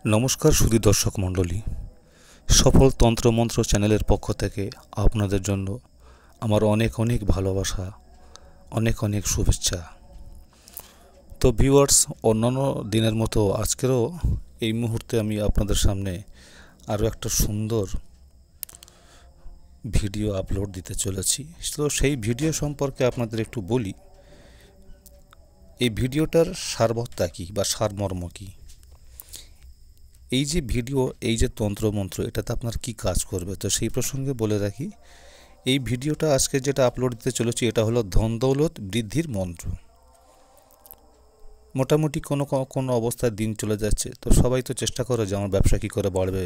নমস্কার সুধী দর্শক মণ্ডলী, সফল তন্ত্রমন্ত্র চ্যানেলের পক্ষ থেকে আপনাদের জন্য আমার অনেক অনেক ভালোবাসা, অনেক অনেক শুভেচ্ছা। তো ভিউয়ার্স, অন্যান্য দিনের মতো আজকেরও এই মুহূর্তে আমি আপনাদের সামনে আরও একটা সুন্দর ভিডিও আপলোড দিতে চলেছি। তো সেই ভিডিও সম্পর্কে আপনাদের একটু বলি। এই ভিডিওটার সারবত্তা কী বা সারমর্ম কী, এই যে ভিডিও, এই যে তন্ত্রমন্ত্র, এটাতে আপনার কি কাজ করবে, তো সেই প্রসঙ্গে বলে রাখি। এই ভিডিওটা আজকে যেটা আপলোড দিতে চলেছি এটা হলো ধন দৌলত বৃদ্ধির মন্ত্র। মোটামুটি কোনো অবস্থায় দিন চলে যাচ্ছে, তো সবাই তো চেষ্টা করে যে আমার ব্যবসা কী করে বাড়বে,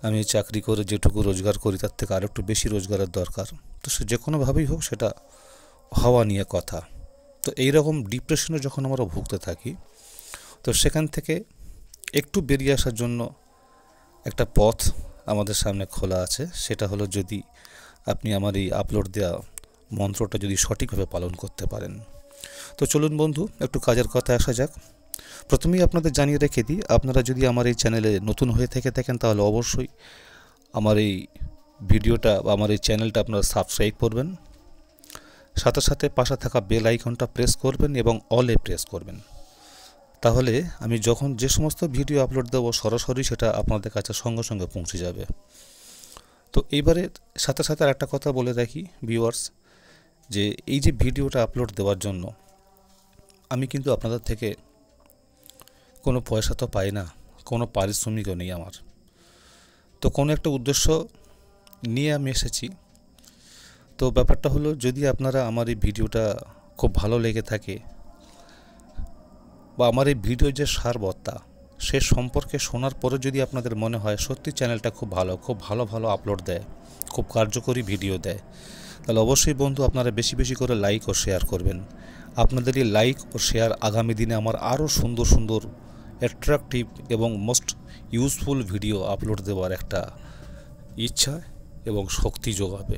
আমি চাকরি করে যেটুকু রোজগার করি তার থেকে আর একটু বেশি রোজগারের দরকার। তো সে যে কোনোভাবেই হোক সেটা হওয়া নিয়ে কথা। তো এইরকম ডিপ্রেশনে যখন আমরা ভুগতে থাকি, তো সেখান থেকে একটু বেরিয়ে আসার জন্য একটা পথ আমাদের সামনে খোলা আছে। সেটা হলো যদি আপনি আমার এই আপলোড দেওয়া মন্ত্রটা যদি সঠিকভাবে পালন করতে পারেন। তো চলুন বন্ধু, একটু কাজের কথা আসা যাক। প্রথমেই আপনাদের জানিয়ে রেখে দিই, আপনারা যদি আমার এই চ্যানেলে নতুন হয়ে থেকে থাকেন তাহলে অবশ্যই আমার এই ভিডিওটা বা আমার এই চ্যানেলটা আপনারা সাবস্ক্রাইব করবেন, সাথে সাথে পাশে থাকা বেল আইকনটা প্রেস করবেন এবং অলে প্রেস করবেন। তাহলে আমি যখন যে সমস্ত ভিডিও আপলোড দেবো সরাসরি সেটা আপনাদের কাছে সঙ্গে সঙ্গে পৌঁছে যাবে। তো এইবারে সাথে সাথে আর একটা কথা বলে রাখি ভিউয়ার্স, যে এই যে ভিডিওটা আপলোড দেওয়ার জন্য আমি কিন্তু আপনাদের থেকে কোনো পয়সা তো পাই না, কোনো পারিশ্রমিকও নেই আমার। তো কোনো একটা উদ্দেশ্য নিয়ে আমি এসেছি। তো ব্যাপারটা হলো, যদি আপনারা আমার এই ভিডিওটা খুব ভালো লেগে থাকে বা আমার এই ভিডিও যে সারবত্তা সে সম্পর্কে শোনার পরে যদি আপনাদের মনে হয় সত্যি চ্যানেলটা খুব ভালো ভালো আপলোড দেয়, খুব কার্যকরী ভিডিও দেয়, তাহলে অবশ্যই বন্ধু আপনারা বেশি বেশি করে লাইক ও শেয়ার করবেন। আপনাদের এই লাইক ও শেয়ার আগামী দিনে আমার আরও সুন্দর সুন্দর অ্যাট্রাকটিভ এবং মোস্ট ইউজফুল ভিডিও আপলোড দেওয়ার একটা ইচ্ছা এবং শক্তি যোগাবে।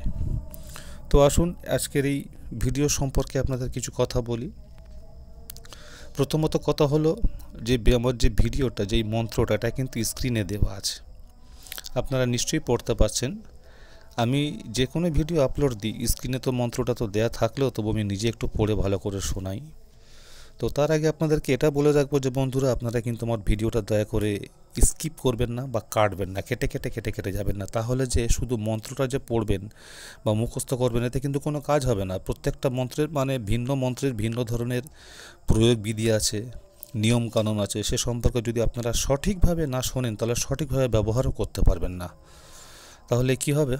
তো আসুন আজকের এই ভিডিও সম্পর্কে আপনাদের কিছু কথা বলি। প্রথমত কথা হলো যে আমার যে ভিডিওটা, যেই মন্ত্রটা, এটা কিন্তু স্ক্রিনে দেওয়া আছে, আপনারা নিশ্চয়ই পড়তে পারছেন। আমি যে কোনো ভিডিও আপলোড দিই স্ক্রিনে তো মন্ত্রটা তো দেয়া থাকলেও তবু আমি নিজে একটু পড়ে ভালো করে শোনাই। তো তার আগে আপনাদেরকে এটা বলে রাখবো যে বন্ধুরা, আপনারা কিন্তু আমার ভিডিওটা দয়া করে স্কিপ করবেন না বা কাটবেন না, কেটে যাবেন না। তাহলে যে শুধু মন্ত্রটা যে পড়বেন বা মুখস্থ করবেন এতে কিন্তু কোনো কাজ হবে না। প্রত্যেকটা মন্ত্রের ভিন্ন মন্ত্রের ভিন্ন ধরনের প্রয়োগ বিধি আছে, নিয়ম কানুন আছে। সে সম্পর্কে যদি আপনারা সঠিকভাবে না শোনেন তাহলে সঠিকভাবে ব্যবহারও করতে পারবেন না। তাহলে কি হবে,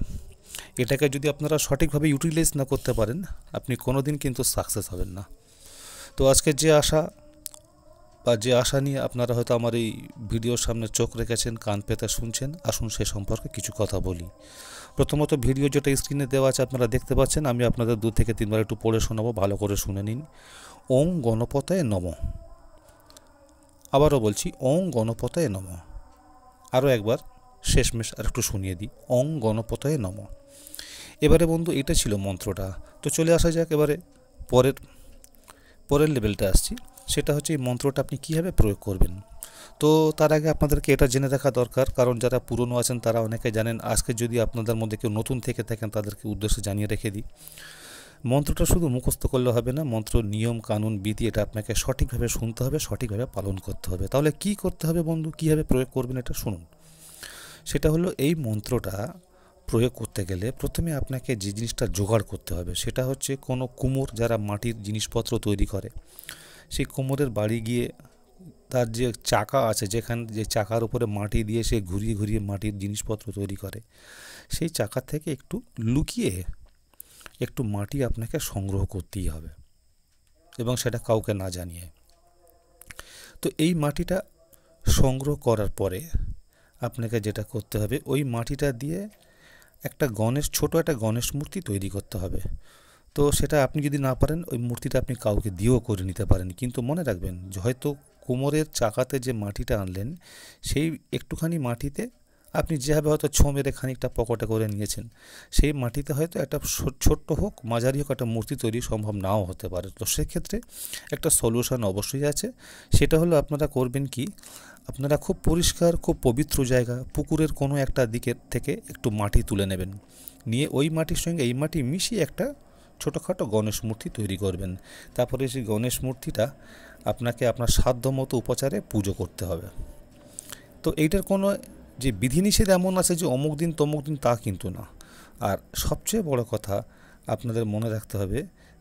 এটাকে যদি আপনারা সঠিকভাবে ইউটিলাইজ না করতে পারেন আপনি কোনো দিন কিন্তু সাকসেস হবেন না। তো আজকে যে আশা নিয়ে আপনারা হয়তো আমার এই ভিডিওর সামনে চোখ রেখেছেন, কান পেতে শুনছেন, আসুন সে সম্পর্কে কিছু কথা বলি। প্রথমত ভিডিও যেটা স্ক্রিনে দেওয়া আছে আপনারা দেখতে পাচ্ছেন, আমি আপনাদের 2 থেকে 3 বার একটু পড়ে শোনাবো, ভালো করে শুনে নিন। ওং গণপতায় নমঃ। আবারও বলছি, ওং গণপতায় নমঃ। আরও একবার শেষমেশ আর একটু শুনিয়ে দিই, ওং গণপতায় নমঃ। এবারে বন্ধু এটা ছিল মন্ত্রটা। তো চলে আসা যাক এবারে পরের লেভেলটা আসছি, সেটা হচ্ছে এই মন্ত্রটা আপনি কীভাবে প্রয়োগ করবেন। তো তার আগে আপনাদেরকে এটা জেনে রাখা দরকার, কারণ যারা পুরনো আছেন তারা অনেকে জানেন। আজকে যদি আপনাদের মধ্যে কেউ নতুন থেকে থাকেন তাদেরকে উদ্দেশ্যে জানিয়ে রেখে দিই, মন্ত্রটা শুধু মুখস্থ করলে হবে না, মন্ত্র নিয়ম কানুন বিধি এটা আপনাকে সঠিকভাবে শুনতে হবে, সঠিকভাবে পালন করতে হবে। তাহলে কি করতে হবে বন্ধু, কীভাবে প্রয়োগ করবেন এটা শুনুন। সেটা হলো, এই মন্ত্রটা প্রয়োগ করতে গেলে প্রথমে আপনাকে যে জিনিসটা জোগাড় করতে হবে সেটা হচ্ছে কোনো কুমোর, যারা মাটির জিনিসপত্র তৈরি করে, সেই কুমোরের বাড়ি গিয়ে তার যে চাকা আছে, যে চাকার উপরে মাটি দিয়ে সে ঘুরিয়ে ঘুরিয়ে মাটির জিনিসপত্র তৈরি করে, সেই চাকা থেকে একটু লুকিয়ে একটু মাটি আপনাকে সংগ্রহ করতেই হবে এবং সেটা কাউকে না জানিয়ে। তো এই মাটিটা সংগ্রহ করার পরে আপনাকে যেটা করতে হবে, ওই মাটিটা দিয়ে ছোট একটা গণেশ মূর্তি তৈরি করতে হবে। তো সেটা আপনি যদি না পারেন ওই মূর্তিটা আপনি কাউকে দিয়েও করে নিতে পারেন, কিন্তু মনে রাখবেন যে হয়তো কোমরের চাকাতে যে মাটিটা আনলেন সেই একটুখানি মাটিতে আপনি যেভাবে হয়তো ছোঁ মেরে খানিকটা পকেটে করে নিয়েছেন, সেই মাটিতে হয়তো একটা ছোট্ট হোক মাঝারি হোক একটা মূর্তি তৈরি সম্ভব নাও হতে পারে। তো সেক্ষেত্রে একটা সলিউশন অবশ্যই আছে। সেটা হলো আপনারা করবেন কি, আপনারা খুব পরিষ্কার খুব পবিত্র জায়গা পুকুরের কোনো একটা দিকের থেকে একটু মাটি তুলে নেবেন, নিয়ে ওই মাটির সঙ্গে এই মাটি মিশিয়ে একটা ছোটোখাটো গণেশ মূর্তি তৈরি করবেন। তারপরে সেই গণেশ মূর্তিটা আপনাকে আপনার সাধ্যমতো উপচারে পুজো করতে হবে। তো এইটার কোনো যে বিধিনিষেধ এমন আছে যে অমুক দিন তমুক দিন তা কিন্তু না। আর সবচেয়ে বড় কথা আপনাদের মনে রাখতে হবে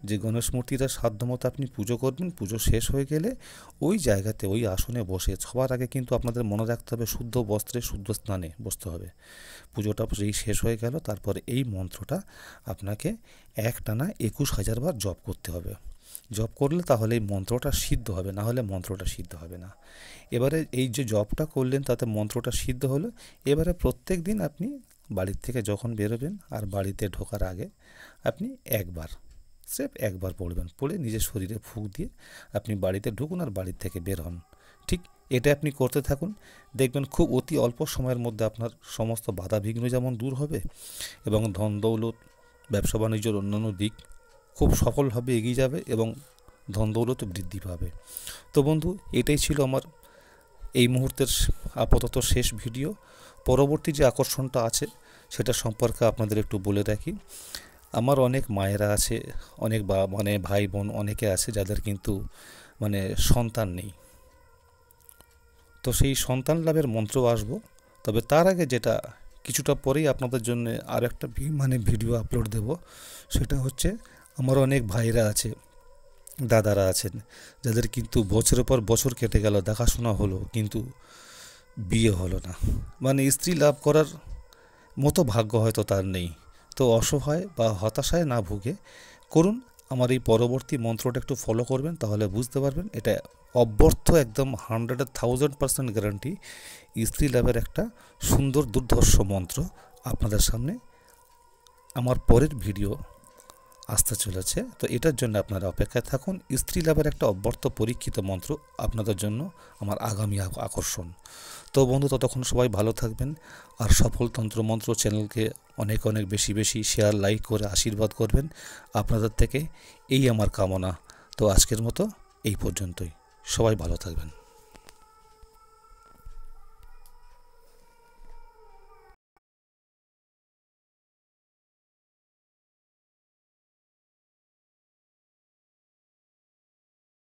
যে গণেশ মূর্তিটা সাধ্যমতো আপনি পুজো করবেন। পুজো শেষ হয়ে গেলে ওই জায়গাতে ওই আসনে বসে সবার আগে কিন্তু আপনাদের মনে রাখতে হবে শুদ্ধ বস্ত্রে শুদ্ধ স্নানে বসতে হবে। পুজোটা যেই শেষ হয়ে গেল তারপরে এই মন্ত্রটা আপনাকে একটানা 21,000 বার জপ করতে হবে। জপ করলে তাহলে এই মন্ত্রটা সিদ্ধ হবে, না হলে মন্ত্রটা সিদ্ধ হবে না। এবারে এই যে জপটা করলেন তাতে মন্ত্রটা সিদ্ধ হলো। এবারে প্রত্যেক দিন আপনি বাড়ির থেকে যখন বেরোবেন আর বাড়িতে ঢোকার আগে আপনি স্রেফ একবার পড়বেন, পড়ে নিজের শরীরে ফুঁক দিয়ে আপনি বাড়িতে ঢুকুন আর বাড়ির থেকে বের হন। ঠিক এটা আপনি করতে থাকুন, দেখবেন খুব অতি অল্প সময়ের মধ্যে আপনার সমস্ত বাধা বিঘ্ন যেমন দূর হবে এবং ধন দৌলত ব্যবসা বাণিজ্যের অন্যান্য দিক খুব সফলভাবে এগিয়ে যাবে এবং ধন দৌলত বৃদ্ধি পাবে। তো বন্ধু, এটাই ছিল আমার এই মুহূর্তের আপাতত শেষ ভিডিও। পরবর্তী যে আকর্ষণটা আছে সেটা সম্পর্কে আপনাদের একটু বলে রাখি। আমার অনেক মায়েরা আছে, অনেক ভাই বোন অনেকে আছে যাদের কিন্তু সন্তান নেই। তো সেই সন্তান লাভের মন্ত্র আসবো, তবে তার আগে যেটা কিছুটা পরেই আপনাদের জন্য আর একটা ভিডিও আপলোড দেব, সেটা হচ্ছে আমার অনেক ভাইরা আছে, দাদারা আছেন যাদের কিন্তু বছরের পর বছর কেটে গেল, দেখাশোনা হলো কিন্তু বিয়ে হলো না, স্ত্রী লাভ করার মতো ভাগ্য হয়তো তার নেই। তো অসহায় বা হতাশায় না ভুগে করুন আমার এই পরবর্তী মন্ত্রটা একটু ফলো করবেন, তাহলে বুঝতে পারবেন এটা অব্যর্থ একদম 100,000% গ্যারান্টি স্ত্রী লাভের একটা সুন্দর দুর্ধর্ষ মন্ত্র আপনাদের সামনে আমার পরের ভিডিও আসতে চলেছে। তো এটার জন্য আপনারা অপেক্ষায় থাকুন। স্ত্রী লাভের একটা অব্যর্থ পরীক্ষিত মন্ত্র আপনাদের জন্য আমার আগামী আকর্ষণ। তো বন্ধু, ততক্ষণ সবাই ভালো থাকবেন আর সফল তন্ত্রমন্ত্র চ্যানেলকে অনেক অনেক বেশি বেশি শেয়ার লাইক করে আশীর্বাদ করবেন। আপনাদের থেকে এই আমার কামনা। তো আজকের মতো এই পর্যন্তই, সবাই ভালো থাকবেন।